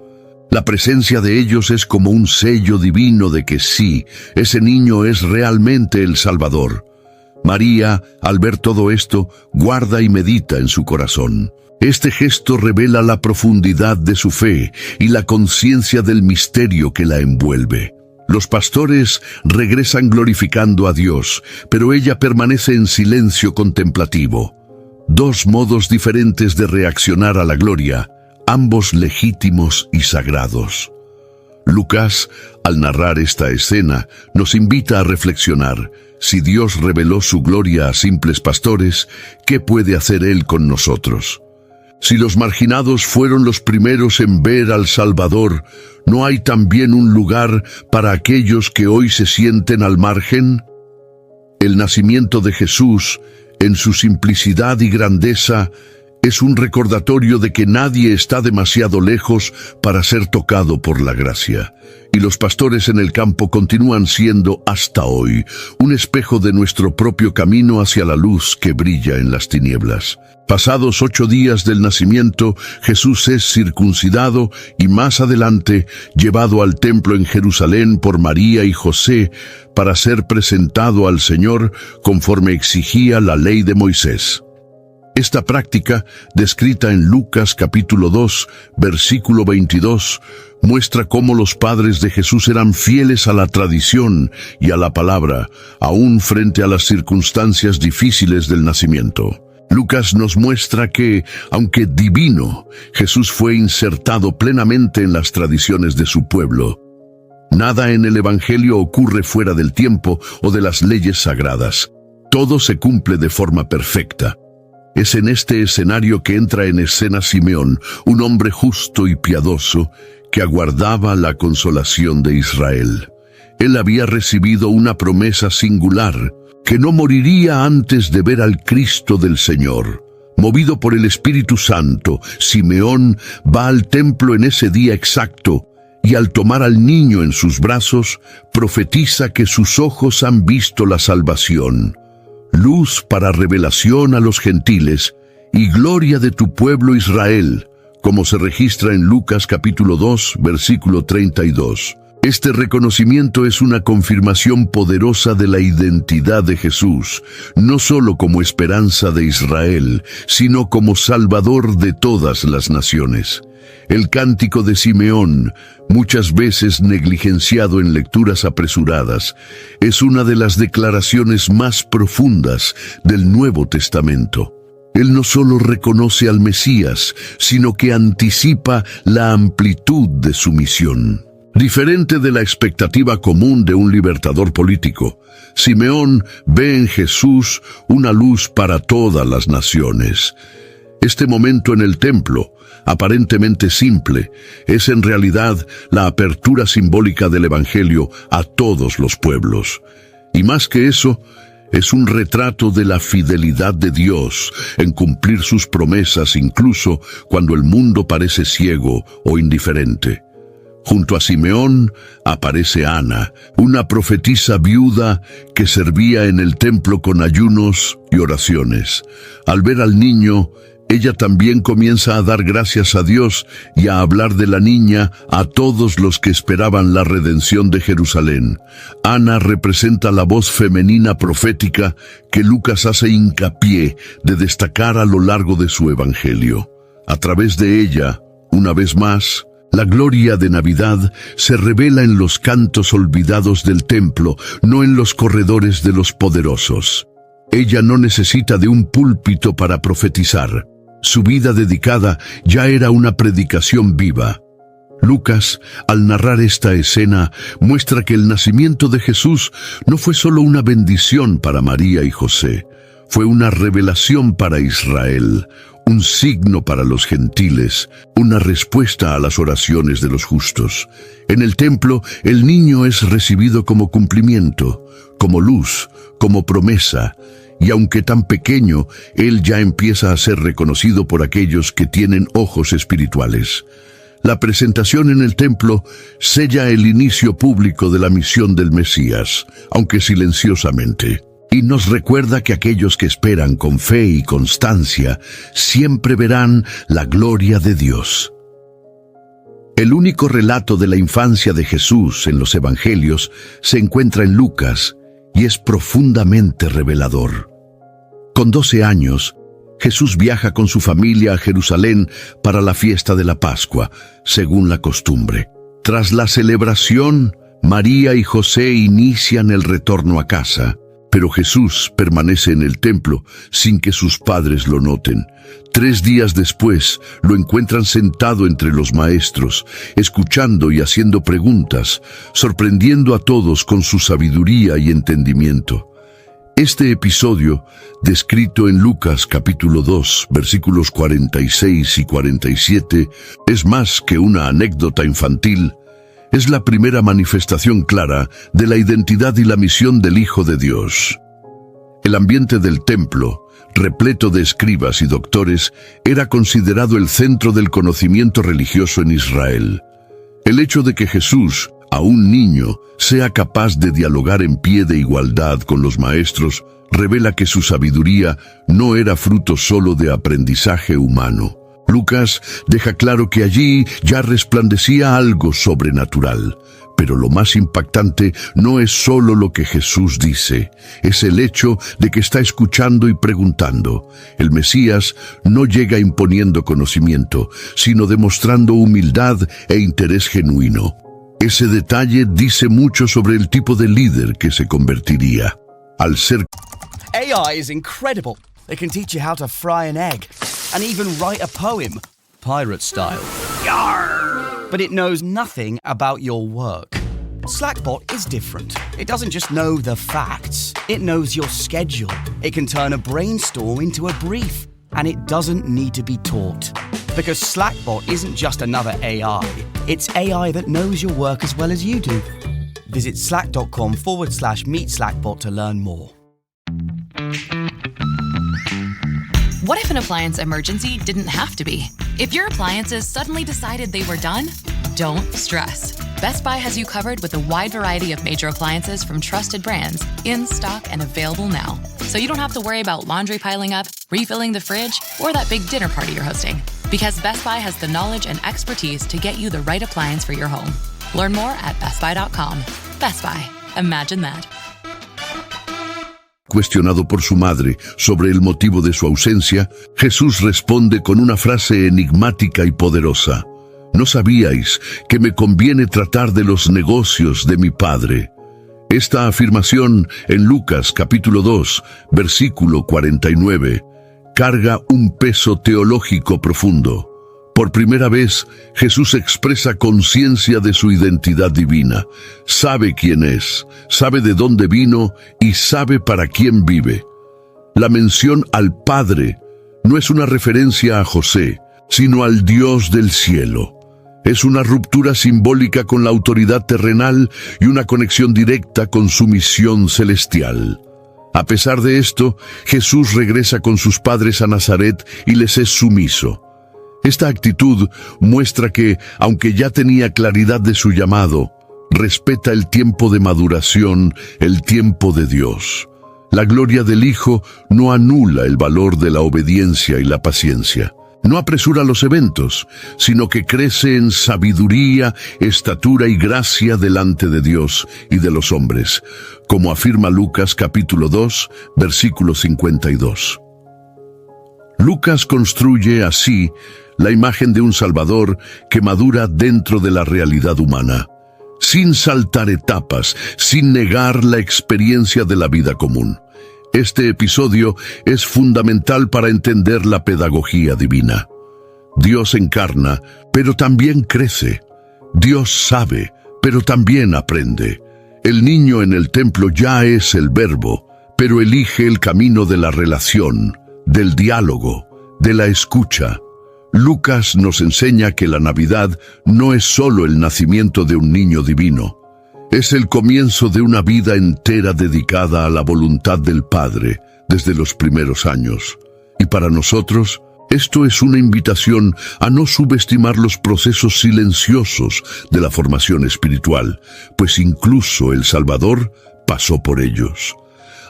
La presencia de ellos es como un sello divino de que sí, ese niño es realmente el Salvador. María, al ver todo esto, guarda y medita en su corazón. Este gesto revela la profundidad de su fe y la conciencia del misterio que la envuelve. Los pastores regresan glorificando a Dios, pero ella permanece en silencio contemplativo. Dos modos diferentes de reaccionar a la gloria, ambos legítimos y sagrados. Lucas, al narrar esta escena, nos invita a reflexionar. Si Dios reveló su gloria a simples pastores, ¿qué puede hacer Él con nosotros? Si los marginados fueron los primeros en ver al Salvador, ¿no hay también un lugar para aquellos que hoy se sienten al margen? El nacimiento de Jesús, en su simplicidad y grandeza, es un recordatorio de que nadie está demasiado lejos para ser tocado por la gracia. Y los pastores en el campo continúan siendo, hasta hoy, un espejo de nuestro propio camino hacia la luz que brilla en las tinieblas. Pasados 8 días del nacimiento, Jesús es circuncidado y más adelante llevado al templo en Jerusalén por María y José para ser presentado al Señor conforme exigía la ley de Moisés. Esta práctica, descrita en Lucas capítulo 2, versículo 22, muestra cómo los padres de Jesús eran fieles a la tradición y a la palabra, aún frente a las circunstancias difíciles del nacimiento. Lucas nos muestra que, aunque divino, Jesús fue insertado plenamente en las tradiciones de su pueblo. Nada en el Evangelio ocurre fuera del tiempo o de las leyes sagradas. Todo se cumple de forma perfecta. Es en este escenario que entra en escena Simeón, un hombre justo y piadoso que aguardaba la consolación de Israel. Él había recibido una promesa singular, que no moriría antes de ver al Cristo del Señor. Movido por el Espíritu Santo, Simeón va al templo en ese día exacto y al tomar al niño en sus brazos, profetiza que sus ojos han visto la salvación, luz para revelación a los gentiles y gloria de tu pueblo Israel, como se registra en Lucas capítulo 2, versículo 32. Este reconocimiento es una confirmación poderosa de la identidad de Jesús, no solo como esperanza de Israel, sino como Salvador de todas las naciones. El cántico de Simeón, muchas veces negligenciado en lecturas apresuradas, es una de las declaraciones más profundas del Nuevo Testamento. Él no solo reconoce al Mesías, sino que anticipa la amplitud de su misión. Diferente de la expectativa común de un libertador político, Simeón ve en Jesús una luz para todas las naciones. Este momento en el templo, aparentemente simple, es en realidad la apertura simbólica del Evangelio a todos los pueblos. Y más que eso, es un retrato de la fidelidad de Dios en cumplir sus promesas incluso cuando el mundo parece ciego o indiferente. Junto a Simeón aparece Ana, una profetisa viuda que servía en el templo con ayunos y oraciones. Al ver al niño, ella también comienza a dar gracias a Dios y a hablar de la niña a todos los que esperaban la redención de Jerusalén. Ana representa la voz femenina profética que Lucas hace hincapié de destacar a lo largo de su evangelio. A través de ella, una vez más, la gloria de Navidad se revela en los cantos olvidados del templo, no en los corredores de los poderosos. Ella no necesita de un púlpito para profetizar. Su vida dedicada ya era una predicación viva. Lucas, al narrar esta escena, muestra que el nacimiento de Jesús no fue solo una bendición para María y José, fue una revelación para Israel, un signo para los gentiles, una respuesta a las oraciones de los justos. En el templo, el niño es recibido como cumplimiento, como luz, como promesa, y aunque tan pequeño, él ya empieza a ser reconocido por aquellos que tienen ojos espirituales. La presentación en el templo sella el inicio público de la misión del Mesías, aunque silenciosamente. Y nos recuerda que aquellos que esperan con fe y constancia siempre verán la gloria de Dios. El único relato de la infancia de Jesús en los Evangelios se encuentra en Lucas, y es profundamente revelador. Con 12 años, Jesús viaja con su familia a Jerusalén para la fiesta de la Pascua, según la costumbre. Tras la celebración, María y José inician el retorno a casa, pero Jesús permanece en el templo sin que sus padres lo noten. 3 días después, lo encuentran sentado entre los maestros, escuchando y haciendo preguntas, sorprendiendo a todos con su sabiduría y entendimiento. Este episodio, descrito en Lucas capítulo 2, versículos 46 y 47, es más que una anécdota infantil. Es la primera manifestación clara de la identidad y la misión del Hijo de Dios. El ambiente del templo, repleto de escribas y doctores, era considerado el centro del conocimiento religioso en Israel. El hecho de que Jesús, aún niño, sea capaz de dialogar en pie de igualdad con los maestros, revela que su sabiduría no era fruto solo de aprendizaje humano. Lucas deja claro que allí ya resplandecía algo sobrenatural. Pero lo más impactante no es solo lo que Jesús dice, es el hecho de que está escuchando y preguntando. El Mesías no llega imponiendo conocimiento, sino demostrando humildad e interés genuino. Ese detalle dice mucho sobre el tipo de líder que se convertiría. Al ser AI is incredible. It can teach you how to fry an egg and even write a poem, pirate style. Yarr! But it knows nothing about your work. Slackbot is different. It doesn't just know the facts. It knows your schedule. It can turn a brainstorm into a brief. And it doesn't need to be taught. Because Slackbot isn't just another AI. It's AI that knows your work as well as you do. Visit slack.com/meet Slackbot to learn more. What if an appliance emergency didn't have to be? If your appliances suddenly decided they were done, don't stress. Best Buy has you covered with a wide variety of major appliances from trusted brands, in stock and available now. So you don't have to worry about laundry piling up, refilling the fridge, or that big dinner party you're hosting. Because Best Buy has the knowledge and expertise to get you the right appliance for your home. Learn more at bestbuy.com. Best Buy. Imagine that. Cuestionado por su madre sobre el motivo de su ausencia, Jesús responde con una frase enigmática y poderosa. ¿No sabíais que me conviene tratar de los negocios de mi Padre? Esta afirmación en Lucas capítulo 2, versículo 49, carga un peso teológico profundo. Por primera vez, Jesús expresa conciencia de su identidad divina. Sabe quién es, sabe de dónde vino y sabe para quién vive. La mención al Padre no es una referencia a José, sino al Dios del cielo. Es una ruptura simbólica con la autoridad terrenal y una conexión directa con su misión celestial. A pesar de esto, Jesús regresa con sus padres a Nazaret y les es sumiso. Esta actitud muestra que, aunque ya tenía claridad de su llamado, respeta el tiempo de maduración, el tiempo de Dios. La gloria del Hijo no anula el valor de la obediencia y la paciencia. No apresura los eventos, sino que crece en sabiduría, estatura y gracia delante de Dios y de los hombres, como afirma Lucas capítulo 2, versículo 52. Lucas construye así la imagen de un Salvador que madura dentro de la realidad humana, sin saltar etapas, sin negar la experiencia de la vida común. Este episodio es fundamental para entender la pedagogía divina. Dios encarna, pero también crece. Dios sabe, pero también aprende. El niño en el templo ya es el verbo, pero elige el camino de la relación, del diálogo, de la escucha. Lucas nos enseña que la Navidad no es solo el nacimiento de un niño divino. Es el comienzo de una vida entera dedicada a la voluntad del Padre desde los primeros años. Y para nosotros, esto es una invitación a no subestimar los procesos silenciosos de la formación espiritual, pues incluso el Salvador pasó por ellos.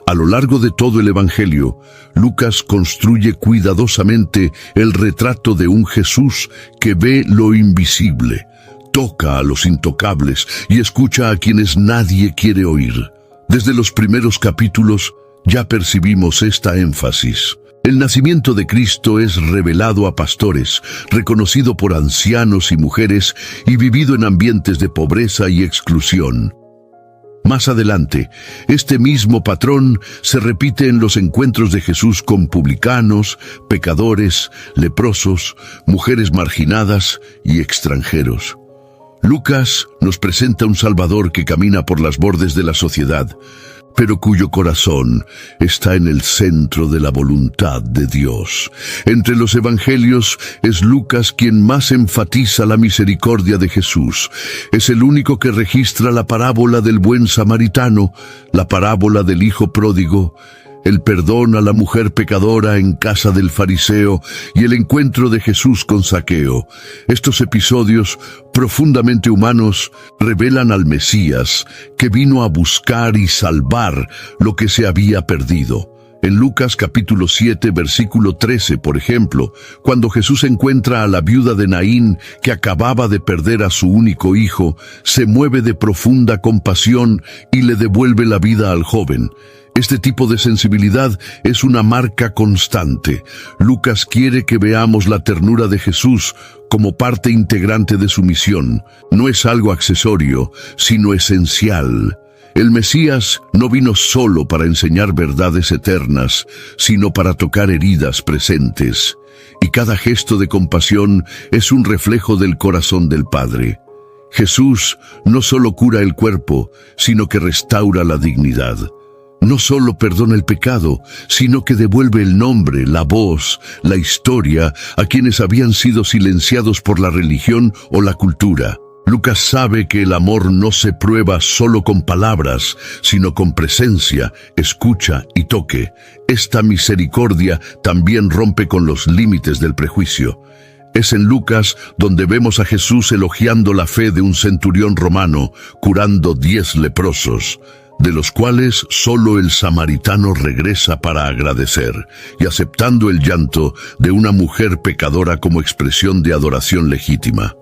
A lo largo de todo el Evangelio, Lucas construye cuidadosamente el retrato de un Jesús que ve lo invisible, toca a los intocables y escucha a quienes nadie quiere oír. Desde los primeros capítulos ya percibimos esta énfasis. El nacimiento de Cristo es revelado a pastores, reconocido por ancianos y mujeres y vivido en ambientes de pobreza y exclusión. Más adelante, este mismo patrón se repite en los encuentros de Jesús con publicanos, pecadores, leprosos, mujeres marginadas y extranjeros. Lucas nos presenta un Salvador que camina por las bordes de la sociedad, pero cuyo corazón está en el centro de la voluntad de Dios. Entre los evangelios es Lucas quien más enfatiza la misericordia de Jesús. Es el único que registra la parábola del buen samaritano, la parábola del hijo pródigo, el perdón a la mujer pecadora en casa del fariseo y el encuentro de Jesús con Zaqueo. Estos episodios profundamente humanos revelan al Mesías que vino a buscar y salvar lo que se había perdido. En Lucas capítulo 7, versículo 13, por ejemplo, cuando Jesús encuentra a la viuda de Naín que acababa de perder a su único hijo, se mueve de profunda compasión y le devuelve la vida al joven. Este tipo de sensibilidad es una marca constante. Lucas quiere que veamos la ternura de Jesús como parte integrante de su misión. No es algo accesorio, sino esencial. El Mesías no vino solo para enseñar verdades eternas, sino para tocar heridas presentes. Y cada gesto de compasión es un reflejo del corazón del Padre. Jesús no solo cura el cuerpo, sino que restaura la dignidad. No solo perdona el pecado, sino que devuelve el nombre, la voz, la historia a quienes habían sido silenciados por la religión o la cultura. Lucas sabe que el amor no se prueba solo con palabras, sino con presencia, escucha y toque. Esta misericordia también rompe con los límites del prejuicio. Es en Lucas donde vemos a Jesús elogiando la fe de un centurión romano, curando 10 leprosos, de los cuales solo el samaritano regresa para agradecer, y aceptando el llanto de una mujer pecadora como expresión de adoración legítima.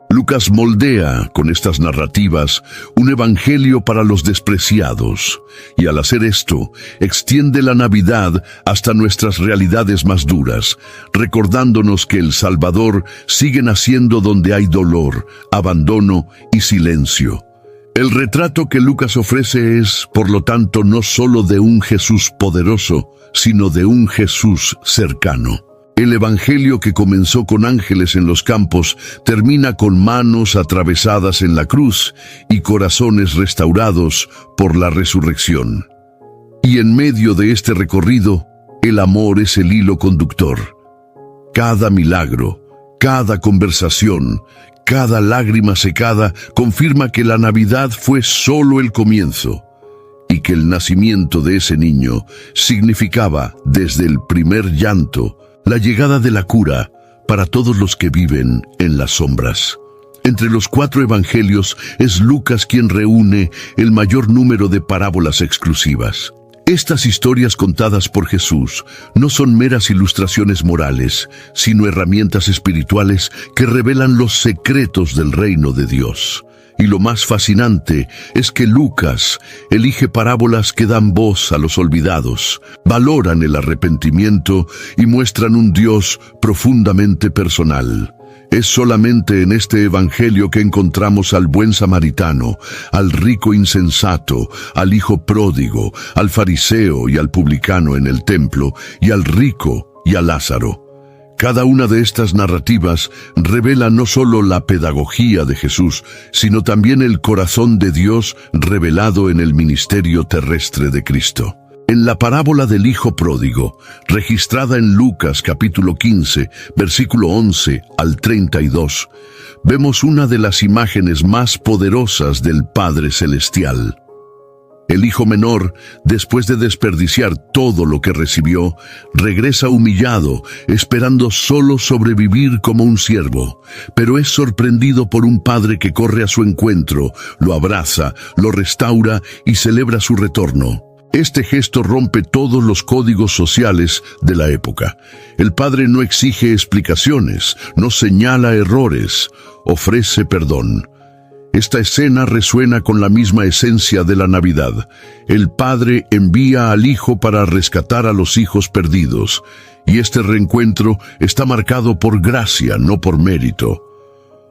Lucas moldea con estas narrativas un evangelio para los despreciados, y al hacer esto, extiende la Navidad hasta nuestras realidades más duras, recordándonos que el Salvador sigue naciendo donde hay dolor, abandono y silencio. El retrato que Lucas ofrece es, por lo tanto, no solo de un Jesús poderoso, sino de un Jesús cercano. El evangelio que comenzó con ángeles en los campos termina con manos atravesadas en la cruz y corazones restaurados por la resurrección. Y en medio de este recorrido, el amor es el hilo conductor. Cada milagro, cada conversación, cada lágrima secada confirma que la Navidad fue solo el comienzo y que el nacimiento de ese niño significaba, desde el primer llanto, la llegada de la cura para todos los que viven en las sombras. Entre los 4 evangelios es Lucas quien reúne el mayor número de parábolas exclusivas. Estas historias contadas por Jesús no son meras ilustraciones morales, sino herramientas espirituales que revelan los secretos del reino de Dios. Y lo más fascinante es que Lucas elige parábolas que dan voz a los olvidados, valoran el arrepentimiento y muestran un Dios profundamente personal. Es solamente en este evangelio que encontramos al buen samaritano, al rico insensato, al hijo pródigo, al fariseo y al publicano en el templo, y al rico y a Lázaro. Cada una de estas narrativas revela no solo la pedagogía de Jesús, sino también el corazón de Dios revelado en el ministerio terrestre de Cristo. En la parábola del hijo pródigo, registrada en Lucas capítulo 15, versículo 11 al 32, vemos una de las imágenes más poderosas del Padre Celestial. El hijo menor, después de desperdiciar todo lo que recibió, regresa humillado, esperando solo sobrevivir como un siervo, pero es sorprendido por un padre que corre a su encuentro, lo abraza, lo restaura y celebra su retorno. Este gesto rompe todos los códigos sociales de la época. El padre no exige explicaciones, no señala errores, ofrece perdón. Esta escena resuena con la misma esencia de la Navidad. El Padre envía al Hijo para rescatar a los hijos perdidos, y este reencuentro está marcado por gracia, no por mérito.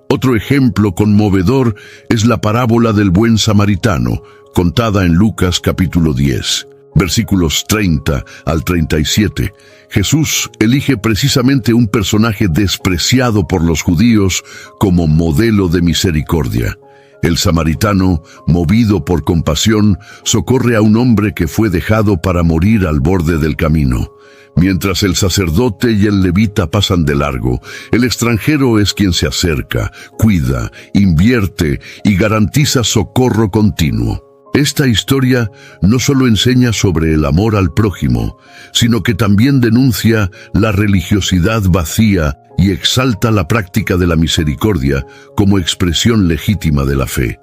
Otro ejemplo conmovedor es la parábola del buen samaritano, contada en Lucas capítulo 10, versículos 30 al 37. Jesús elige precisamente un personaje despreciado por los judíos como modelo de misericordia. El samaritano, movido por compasión, socorre a un hombre que fue dejado para morir al borde del camino. Mientras el sacerdote y el levita pasan de largo, el extranjero es quien se acerca, cuida, invierte y garantiza socorro continuo. Esta historia no solo enseña sobre el amor al prójimo, sino que también denuncia la religiosidad vacía y exalta la práctica de la misericordia como expresión legítima de la fe.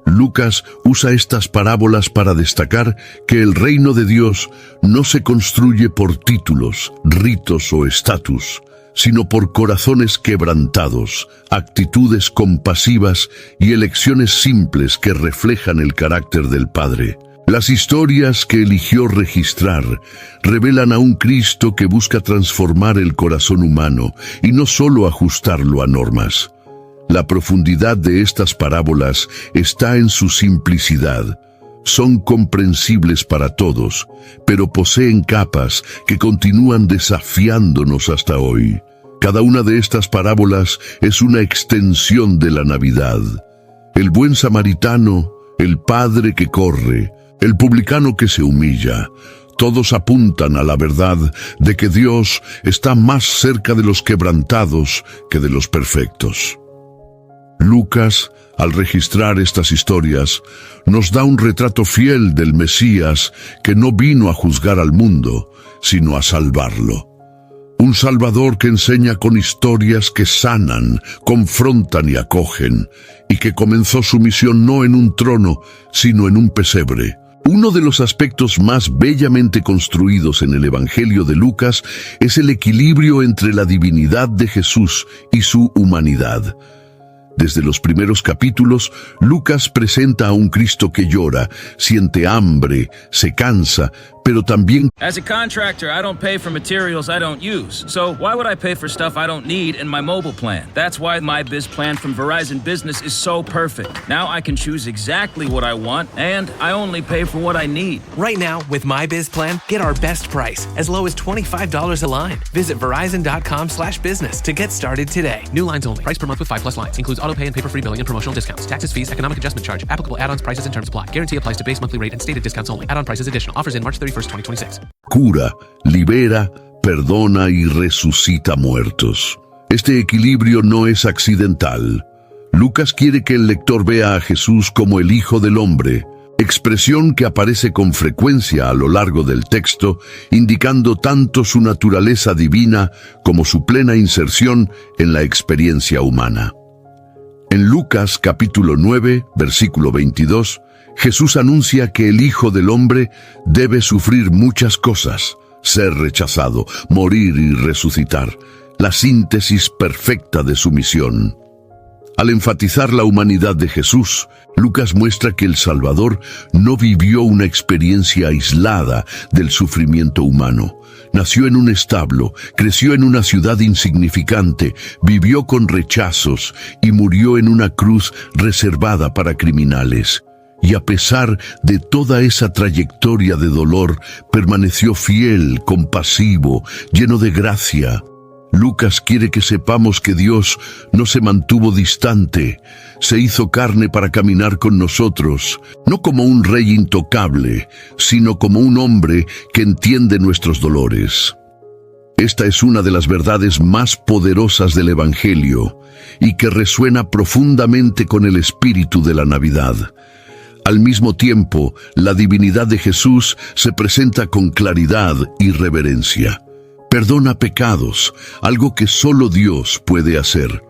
Lucas usa estas parábolas para destacar que el reino de Dios no se construye por títulos, ritos o estatus, sino por corazones quebrantados, actitudes compasivas y elecciones simples que reflejan el carácter del Padre. Las historias que eligió registrar revelan a un Cristo que busca transformar el corazón humano y no solo ajustarlo a normas. La profundidad de estas parábolas está en su simplicidad. Son comprensibles para todos, pero poseen capas que continúan desafiándonos hasta hoy. Cada una de estas parábolas es una extensión de la Navidad. El buen samaritano, el padre que corre, el publicano que se humilla, todos apuntan a la verdad de que Dios está más cerca de los quebrantados que de los perfectos. Lucas, al registrar estas historias, nos da un retrato fiel del Mesías que no vino a juzgar al mundo, sino a salvarlo. Un Salvador que enseña con historias que sanan, confrontan y acogen, y que comenzó su misión no en un trono, sino en un pesebre. Uno de los aspectos más bellamente construidos en el Evangelio de Lucas es el equilibrio entre la divinidad de Jesús y su humanidad. Desde los primeros capítulos, Lucas presenta a un Cristo que llora, siente hambre, se cansa, pero también... As a contractor, I don't pay for materials I don't use. So why would I pay for stuff I don't need in my mobile plan? That's why my Biz plan from Verizon Business is so perfect. Now I can choose exactly what I want, and I only pay for what I need. Right now, with my Biz plan, get our best price, as low as $25 a line. Visit Verizon.com/business to get started today. New lines only. Price per month with 5+ lines. Includes auto pay and paper-free billing and promotional discounts. Taxes, fees, economic adjustment charge. Applicable add-ons, prices, and terms apply. Guarantee applies to base monthly rate and stated discounts only. Add-on prices additional. Offers in March 31st, 2026. Cura, libera, perdona y resucita muertos. Este equilibrio no es accidental. Lucas quiere que el lector vea a Jesús como el Hijo del Hombre, expresión que aparece con frecuencia a lo largo del texto, indicando tanto su naturaleza divina como su plena inserción en la experiencia humana. En Lucas capítulo 9, versículo 22, Jesús anuncia que el Hijo del Hombre debe sufrir muchas cosas, ser rechazado, morir y resucitar, la síntesis perfecta de su misión. Al enfatizar la humanidad de Jesús, Lucas muestra que el Salvador no vivió una experiencia aislada del sufrimiento humano. Nació en un establo, creció en una ciudad insignificante, vivió con rechazos y murió en una cruz reservada para criminales. Y a pesar de toda esa trayectoria de dolor, permaneció fiel, compasivo, lleno de gracia. Lucas quiere que sepamos que Dios no se mantuvo distante, se hizo carne para caminar con nosotros, no como un rey intocable, sino como un hombre que entiende nuestros dolores. Esta es una de las verdades más poderosas del Evangelio y que resuena profundamente con el espíritu de la Navidad. Al mismo tiempo, la divinidad de Jesús se presenta con claridad y reverencia. Perdona pecados, algo que solo Dios puede hacer.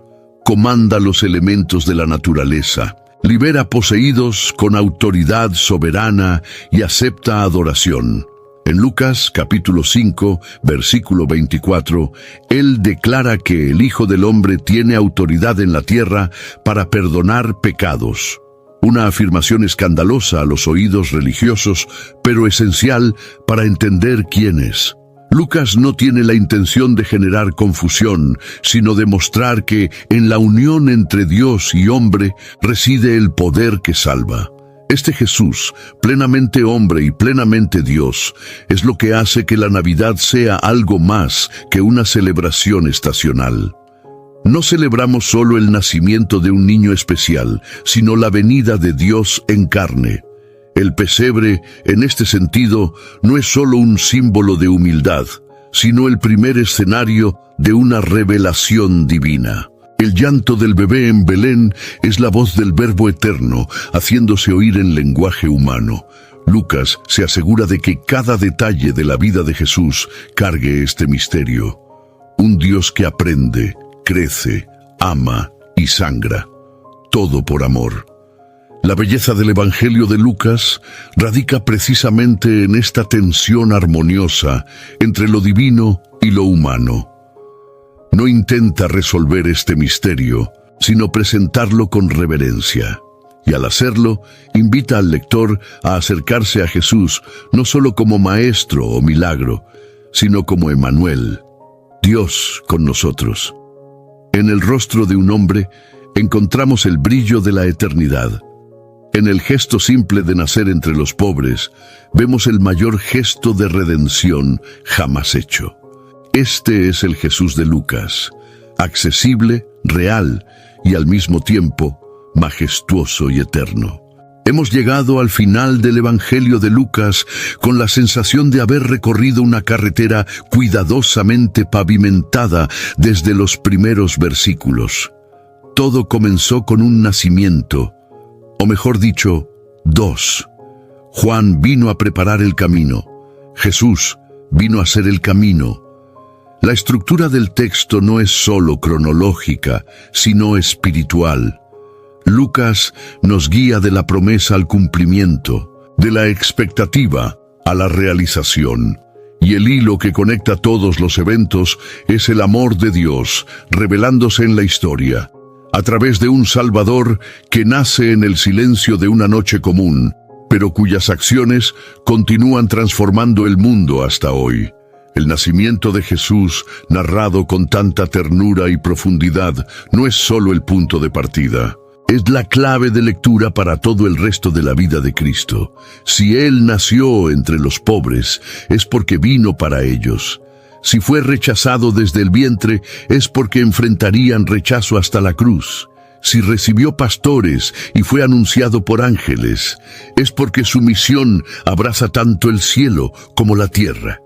Comanda los elementos de la naturaleza. Libera poseídos con autoridad soberana y acepta adoración. En Lucas capítulo 5, versículo 24, Él declara que el Hijo del Hombre tiene autoridad en la tierra para perdonar pecados. Una afirmación escandalosa a los oídos religiosos, pero esencial para entender quién es. Lucas no tiene la intención de generar confusión, sino de mostrar que en la unión entre Dios y hombre reside el poder que salva. Este Jesús, plenamente hombre y plenamente Dios, es lo que hace que la Navidad sea algo más que una celebración estacional. No celebramos solo el nacimiento de un niño especial, sino la venida de Dios en carne. El pesebre, en este sentido, no es solo un símbolo de humildad, sino el primer escenario de una revelación divina. El llanto del bebé en Belén es la voz del Verbo eterno, haciéndose oír en lenguaje humano. Lucas se asegura de que cada detalle de la vida de Jesús cargue este misterio. Un Dios que aprende, crece, ama y sangra. Todo por amor. La belleza del Evangelio de Lucas radica precisamente en esta tensión armoniosa entre lo divino y lo humano. No intenta resolver este misterio, sino presentarlo con reverencia. Y al hacerlo, invita al lector a acercarse a Jesús no solo como maestro o milagro, sino como Emmanuel, Dios con nosotros. En el rostro de un hombre encontramos el brillo de la eternidad. En el gesto simple de nacer entre los pobres, vemos el mayor gesto de redención jamás hecho. Este es el Jesús de Lucas, accesible, real y al mismo tiempo majestuoso y eterno. Hemos llegado al final del Evangelio de Lucas con la sensación de haber recorrido una carretera cuidadosamente pavimentada desde los primeros versículos. Todo comenzó con un nacimiento, o mejor dicho, dos. Juan vino a preparar el camino. Jesús vino a ser el camino. La estructura del texto no es solo cronológica, sino espiritual. Lucas nos guía de la promesa al cumplimiento, de la expectativa a la realización. Y el hilo que conecta todos los eventos es el amor de Dios revelándose en la historia, a través de un Salvador que nace en el silencio de una noche común, pero cuyas acciones continúan transformando el mundo hasta hoy. El nacimiento de Jesús, narrado con tanta ternura y profundidad, no es solo el punto de partida. Es la clave de lectura para todo el resto de la vida de Cristo. Si Él nació entre los pobres, es porque vino para ellos. Si fue rechazado desde el vientre, es porque enfrentarían rechazo hasta la cruz. Si recibió pastores y fue anunciado por ángeles, es porque su misión abraza tanto el cielo como la tierra.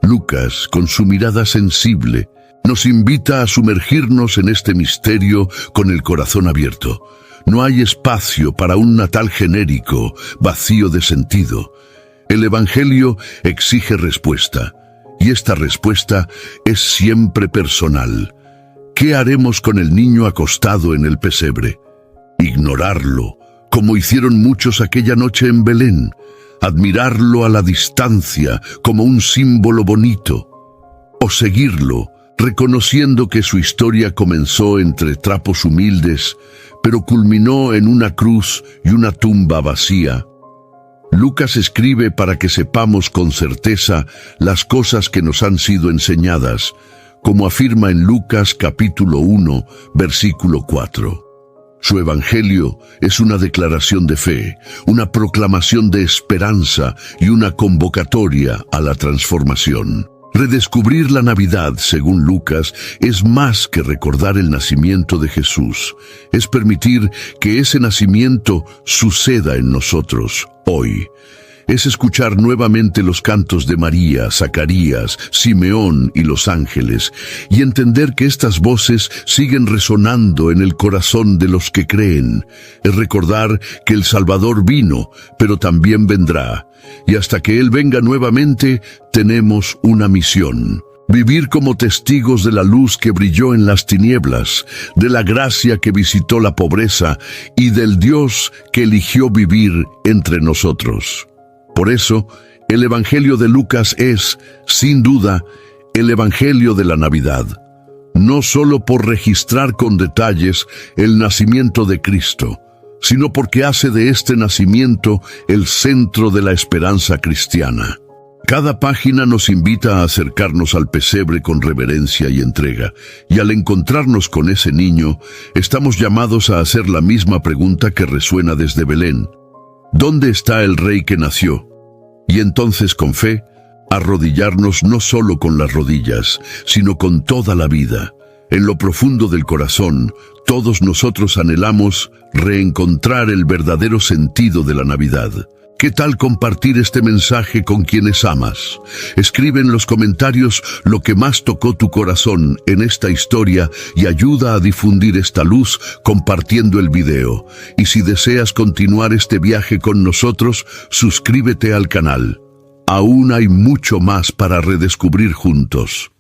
Lucas, con su mirada sensible, nos invita a sumergirnos en este misterio con el corazón abierto. No hay espacio para un Natal genérico, vacío de sentido. El Evangelio exige respuesta, y esta respuesta es siempre personal. ¿Qué haremos con el niño acostado en el pesebre? Ignorarlo, como hicieron muchos aquella noche en Belén. Admirarlo a la distancia como un símbolo bonito, o seguirlo, reconociendo que su historia comenzó entre trapos humildes, pero culminó en una cruz y una tumba vacía. Lucas escribe para que sepamos con certeza las cosas que nos han sido enseñadas, como afirma en Lucas capítulo 1, versículo 4. Su evangelio es una declaración de fe, una proclamación de esperanza y una convocatoria a la transformación. Redescubrir la Navidad, según Lucas, es más que recordar el nacimiento de Jesús. Es permitir que ese nacimiento suceda en nosotros, hoy. Es escuchar nuevamente los cantos de María, Zacarías, Simeón y los ángeles, y entender que estas voces siguen resonando en el corazón de los que creen. Es recordar que el Salvador vino, pero también vendrá. Y hasta que Él venga nuevamente, tenemos una misión. Vivir como testigos de la luz que brilló en las tinieblas, de la gracia que visitó la pobreza y del Dios que eligió vivir entre nosotros. Por eso, El Evangelio de Lucas es, sin duda, el Evangelio de la Navidad, no solo por registrar con detalles el nacimiento de Cristo, sino porque hace de este nacimiento el centro de la esperanza cristiana. Cada página nos invita a acercarnos al pesebre con reverencia y entrega, y al encontrarnos con ese niño, estamos llamados a hacer la misma pregunta que resuena desde Belén: ¿dónde está el rey que nació? Y entonces, con fe, arrodillarnos no solo con las rodillas, sino con toda la vida. En lo profundo del corazón, todos nosotros anhelamos reencontrar el verdadero sentido de la Navidad. ¿Qué tal compartir este mensaje con quienes amas? Escribe en los comentarios lo que más tocó tu corazón en esta historia y ayuda a difundir esta luz compartiendo el video. Y si deseas continuar este viaje con nosotros, suscríbete al canal. Aún hay mucho más para redescubrir juntos.